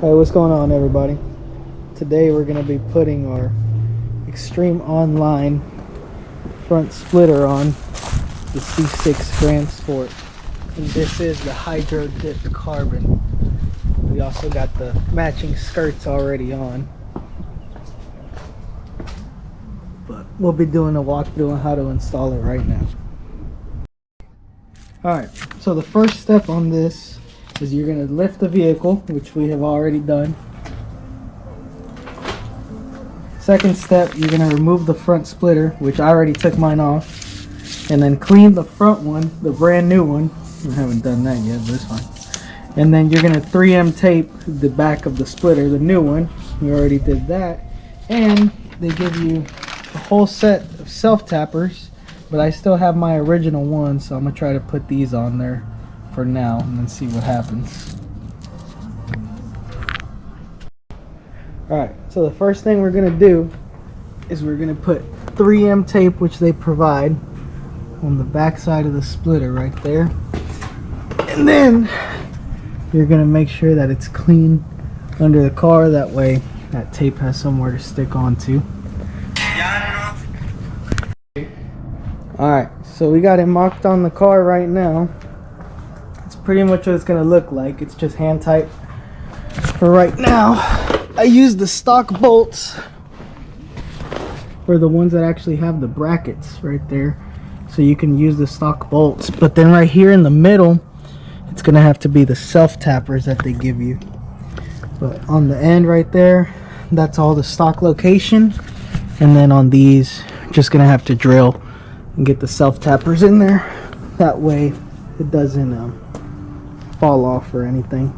Hey, what's going on, everybody? Today we're going to be putting our Extreme Online front splitter on the C6 Grand Sport. And this is the Hydro Dipped Carbon. We also got the matching skirts already on. But we'll be doing a walkthrough on how to install it right now. Alright, so the first step on this is you're going to lift the vehicle, which we have already done. Second step, you're going to remove the front splitter, which I already took mine off, and then clean the front one, the brand new one. I haven't done that yet, but it's fine. And then you're going to 3M tape the back of the splitter, the new one. We already did that. And they give you a whole set of self-tappers, but I still have my original one, so I'm going to try to put these on there for now and then see what happens. Alright, so the first thing we're going to do is we're going to put 3M tape, which they provide, on the back side of the splitter right there. And then you're going to make sure that it's clean under the car, that way that tape has somewhere to stick onto. Alright, so we got it mocked on the car right now. It's pretty much what it's going to look like. It's just hand tight for right now. I used the stock bolts for the ones that actually have the brackets right there, so you can use the stock bolts. But then right here in the middle, it's going to have to be the self tappers that they give you. But on the end right there, that's all the stock location. And then on these, just going to have to drill and get the self tappers in there. That way it doesn't fall off or anything.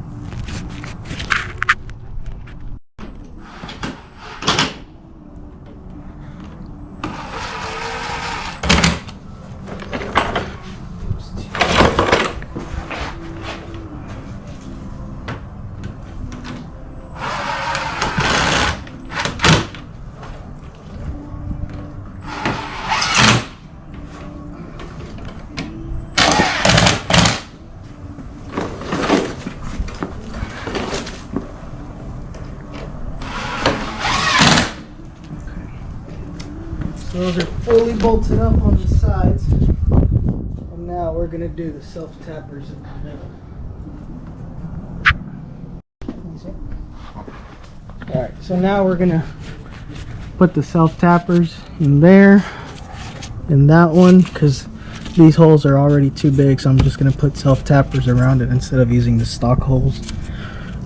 Those are fully bolted up on the sides, and now we're going to do the self tappers in the middle. Alright, so now we're going to put the self tappers in there, in that one, because these holes are already too big, so I'm just going to put self tappers around it instead of using the stock holes.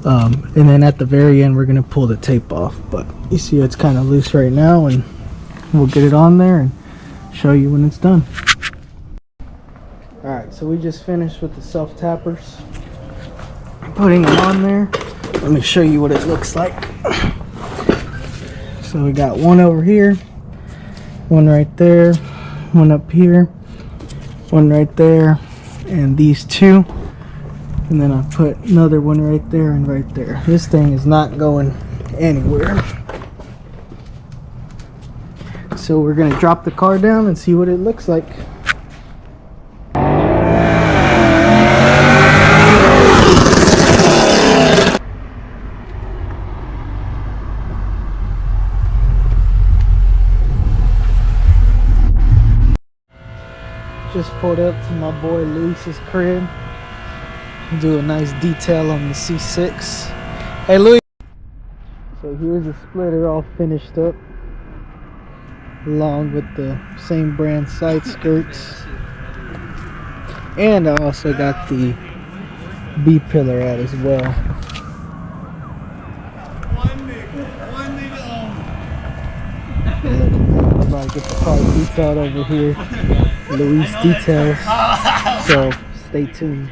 And then at the very end we're going to pull the tape off, but you see it's kind of loose right now, and we'll get it on there and show you when it's done. Alright, so we just finished with the self tappers, putting them on there. Let me show you what it looks like. So we got one over here, one right there, one up here, one right there, and these two. And then I put another one right there and right there. This thing is not going anywhere. So we're going to drop the car down and see what it looks like. Just pulled up to my boy Luis's crib. Do a nice detail on the C6. Hey Luis! So here's the splitter all finished up, along with the same brand side skirts, and I also got the B pillar out as well. I'm about to get the car detailed over here. Luis Details, so stay tuned.